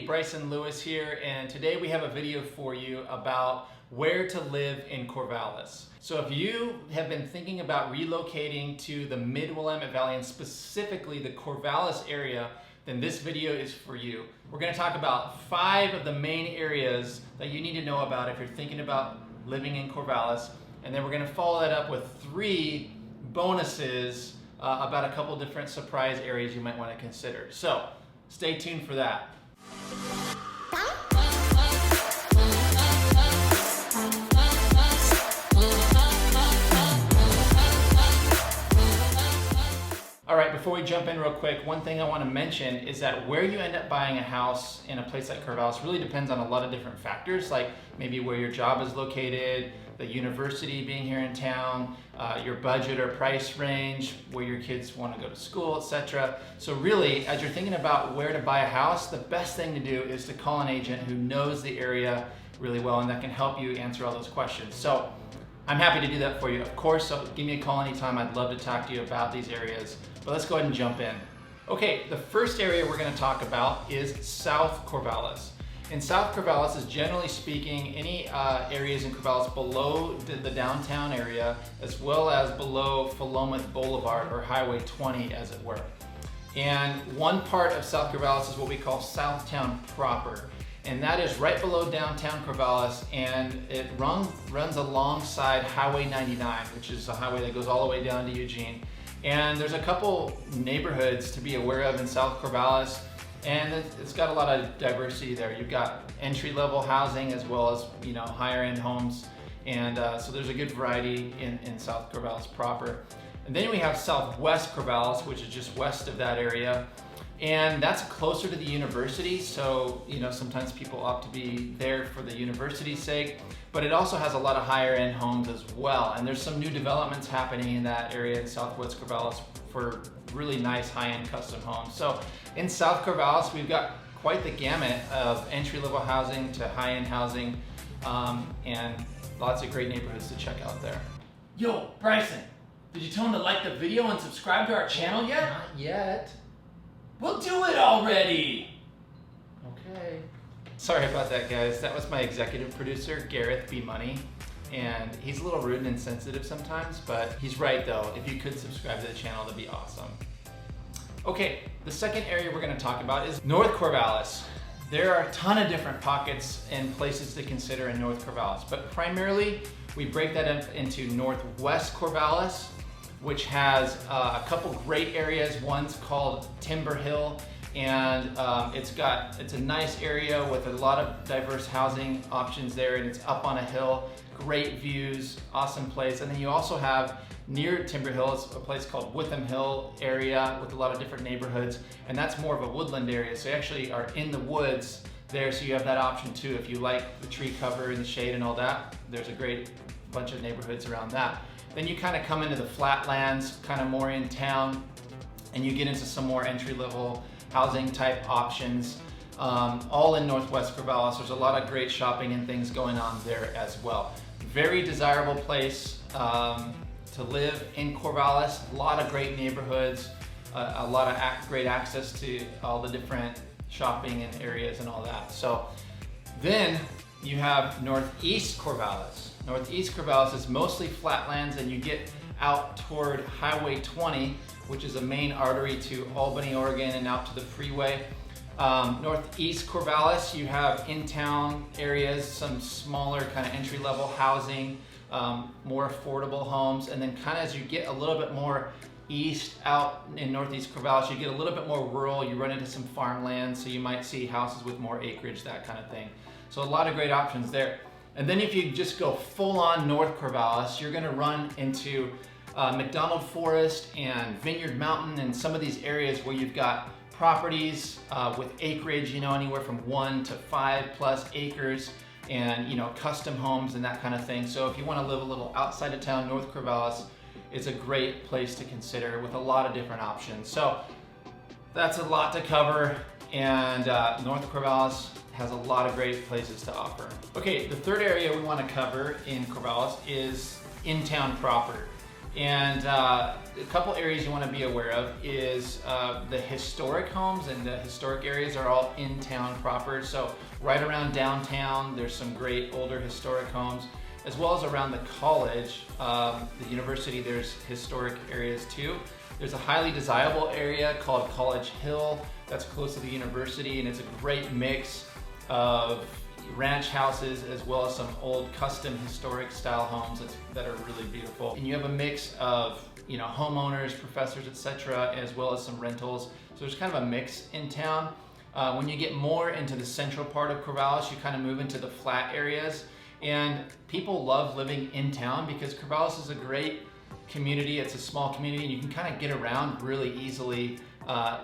Bryson Lewis here, and today we have a video for you about where to live in Corvallis. So if you have been thinking about relocating to the Mid-Willamette Valley and specifically the Corvallis area, then this video is for you. We're going to talk about 5 of the main areas that you need to know about if you're thinking about living in Corvallis, and then we're going to follow that up with 3 bonuses about a couple different surprise areas you might want to consider. So stay tuned for that. All right, before we jump in real quick, one thing I want to mention is that where you end up buying a house in a place like Corvallis really depends on a lot of different factors, like maybe where your job is located, the university being here in town, your budget or price range, where your kids want to go to school, etc. So really, as you're thinking about where to buy a house, the best thing to do is to call an agent who knows the area really well and that can help you answer all those questions. So I'm happy to do that for you, of course, so give me a call anytime. I'd love to talk to you about these areas. But let's go ahead and jump in. Okay, the first area we're going to talk about is South Corvallis. In South Corvallis is generally speaking any areas in Corvallis below the downtown area as well as below Willamette Boulevard or Highway 20 as it were. And one part of South Corvallis is what we call Southtown proper. And that is right below downtown Corvallis, and it runs alongside Highway 99, which is a highway that goes all the way down to Eugene. And there's a couple neighborhoods to be aware of in South Corvallis, and it's got a lot of diversity there. You've got entry-level housing as well as higher-end homes, and so there's a good variety in South Corvallis proper. And then we have Southwest Corvallis, which is just west of that area. And that's closer to the university, so sometimes people opt to be there for the university's sake, but it also has a lot of higher end homes as well. And there's some new developments happening in that area in Southwest Corvallis for really nice high-end custom homes. So in South Corvallis, we've got quite the gamut of entry-level housing to high-end housing, and lots of great neighborhoods to check out there. Yo, Bryson, did you tell him to like the video and subscribe to our channel yet? Not yet. Well, do it already! Okay. Sorry about that, guys. That was my executive producer, Gareth B. Money, and he's a little rude and insensitive sometimes, but he's right though. If you could subscribe to the channel, that'd be awesome. Okay, the second area we're going to talk about is North Corvallis. There are a ton of different pockets and places to consider in North Corvallis, but primarily we break that up into Northwest Corvallis, which has a couple great areas. One's called Timber Hill, and it's a nice area with a lot of diverse housing options there, and it's up on a hill, great views, awesome place. And then you also have near Timber Hill is a place called Witham Hill area with a lot of different neighborhoods, and that's more of a woodland area, so you actually are in the woods there, so you have that option too. If you like the tree cover and the shade and all that, there's a great bunch of neighborhoods around that. Then you kind of come into the flatlands, kind of more in town, and you get into some more entry-level housing type options, all in Northwest Corvallis. There's a lot of great shopping and things going on there as well. Very desirable place to live in Corvallis. A lot of great neighborhoods, a lot of great access to all the different shopping and areas and all that. So then you have Northeast Corvallis. Northeast Corvallis is mostly flatlands, and you get out toward Highway 20, which is a main artery to Albany, Oregon, and out to the freeway. Northeast Corvallis, you have in-town areas, some smaller kind of entry-level housing, more affordable homes, and then kind of as you get a little bit more east out in Northeast Corvallis, you get a little bit more rural, you run into some farmland, so you might see houses with more acreage, that kind of thing. So a lot of great options there. And then if you just go full on North Corvallis, you're gonna run into McDonald Forest and Vineyard Mountain and some of these areas where you've got properties with acreage, anywhere from 1 to 5+ acres, and custom homes and that kind of thing. So if you wanna live a little outside of town, North Corvallis is a great place to consider with a lot of different options. So that's a lot to cover, and North Corvallis has a lot of great places to offer. Okay, the third area we want to cover in Corvallis is in town proper. And a couple areas you want to be aware of is the historic homes, and the historic areas are all in town proper. So right around downtown, there's some great older historic homes, as well as around the college, the university, there's historic areas too. There's a highly desirable area called College Hill that's close to the university, and it's a great mix of ranch houses as well as some old custom historic style homes that are really beautiful. And you have a mix of, you know, homeowners, professors, etc., as well as some rentals. So there's kind of a mix in town. When you get more into the central part of Corvallis, you kind of move into the flat areas, and people love living in town because Corvallis is a great community. It's a small community, and you can kind of get around really easily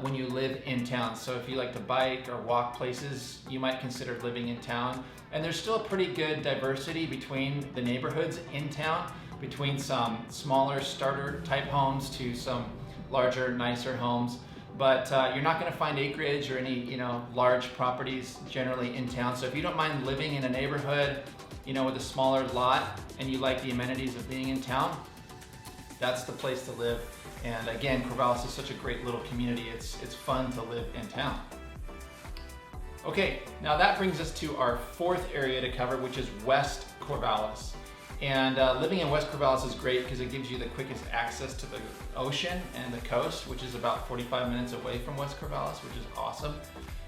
when you live in town. So if you like to bike or walk places, you might consider living in town. And there's still a pretty good diversity between the neighborhoods in town, between some smaller starter type homes to some larger, nicer homes. But you're not going to find acreage or any, you know, large properties generally in town. So if you don't mind living in a neighborhood, you know, with a smaller lot, and you like the amenities of being in town, that's the place to live. And again, Corvallis is such a great little community. It's fun to live in town. Okay, now that brings us to our fourth area to cover, which is West Corvallis. And living in West Corvallis is great because it gives you the quickest access to the ocean and the coast, which is about 45 minutes away from West Corvallis, which is awesome.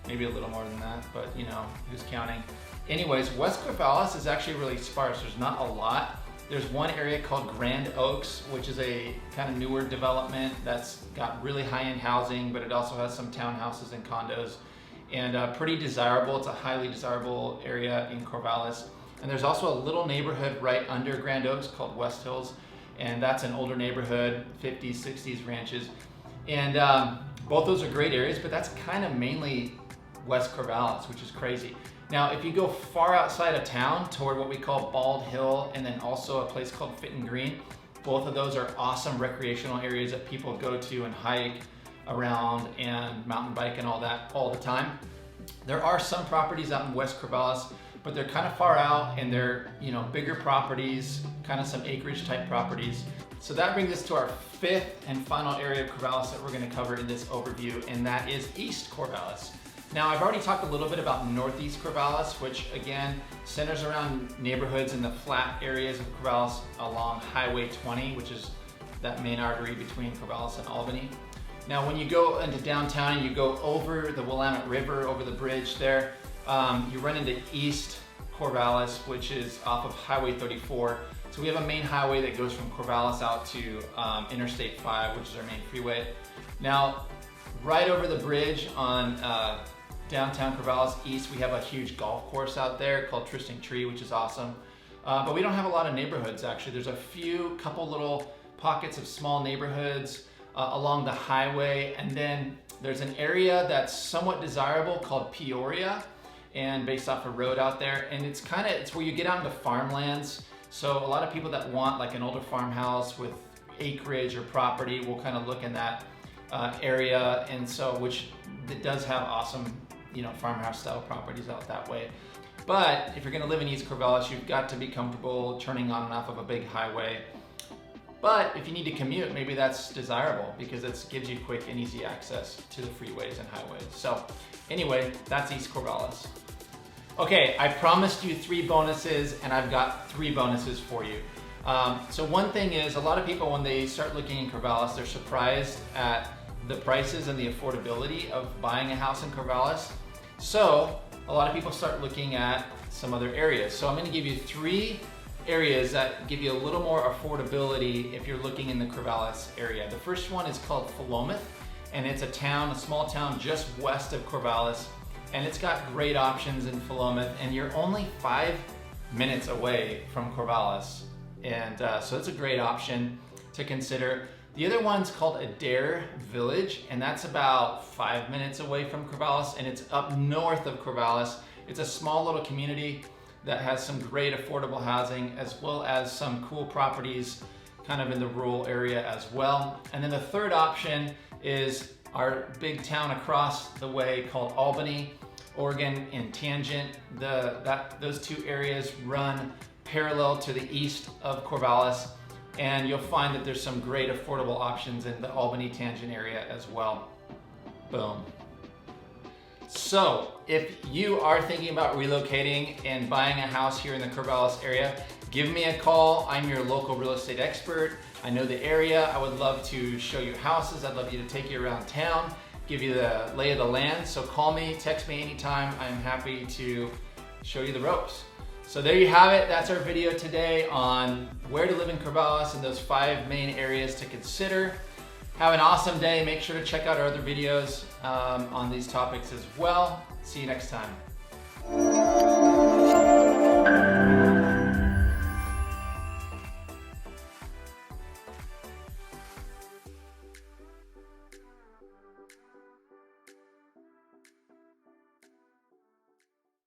Maybe a little more than that, but you know, who's counting? Anyways, West Corvallis is actually really sparse. There's not a lot. There's one area called Grand Oaks, which is a kind of newer development that's got really high-end housing, but it also has some townhouses and condos, and pretty desirable. It's a highly desirable area in Corvallis. And there's also a little neighborhood right under Grand Oaks called West Hills, and that's an older neighborhood, 50s, 60s ranches. And both those are great areas, but that's kind of mainly West Corvallis, which is crazy. Now, if you go far outside of town toward what we call Bald Hill, and then also a place called Fitton Green, both of those are awesome recreational areas that people go to and hike around and mountain bike and all that all the time. There are some properties out in West Corvallis, but they're kind of far out, and they're, you know, bigger properties, kind of some acreage type properties. So that brings us to our fifth and final area of Corvallis that we're going to cover in this overview, and that is East Corvallis. Now, I've already talked a little bit about Northeast Corvallis, which again centers around neighborhoods in the flat areas of Corvallis along Highway 20, which is that main artery between Corvallis and Albany. Now, when you go into downtown and you go over the Willamette River, over the bridge there, you run into East Corvallis, which is off of Highway 34. So we have a main highway that goes from Corvallis out to Interstate 5, which is our main freeway. Now, right over the bridge on downtown Corvallis East, we have a huge golf course out there called Tristan Tree, which is awesome. But we don't have a lot of neighborhoods, actually. There's a couple little pockets of small neighborhoods along the highway, and then there's an area that's somewhat desirable called Peoria, and based off a road out there, and it's where you get out into farmlands. So a lot of people that want like an older farmhouse with acreage or property will kind of look in that area, and so which it does have awesome, you know, farmhouse style properties out that way. But if you're going to live in East Corvallis, you've got to be comfortable turning on and off of a big highway. But if you need to commute, maybe that's desirable because it gives you quick and easy access to the freeways and highways. So anyway, that's East Corvallis. Okay, I promised you 3 bonuses, and I've got 3 bonuses for you. So one thing is, a lot of people, when they start looking in Corvallis, they're surprised at the prices and the affordability of buying a house in Corvallis. So a lot of people start looking at some other areas. So I'm going to give you 3 areas that give you a little more affordability if you're looking in the Corvallis area. The first one is called Willamette, and it's a small town just west of Corvallis, and it's got great options in Willamette, and you're only 5 minutes away from Corvallis, and so it's a great option to consider. The other one's called Adair Village, and that's about 5 minutes away from Corvallis, and it's up north of Corvallis. It's a small little community that has some great affordable housing, as well as some cool properties kind of in the rural area as well. And then the third option is our big town across the way called Albany, Oregon, and Tangent. Those 2 areas run parallel to the east of Corvallis. and you'll find that there's some great affordable options in the Albany Tangent area as well. Boom. So if you are thinking about relocating and buying a house here in the Corvallis area, give me a call. I'm your local real estate expert. I know the area. I would love to show you houses. I'd love you to take you around town, give you the lay of the land. So call me, text me anytime. I'm happy to show you the ropes. So there you have it. That's our video today on where to live in Corvallis and those 5 main areas to consider. Have an awesome day. Make sure to check out our other videos on these topics as well. See you next time.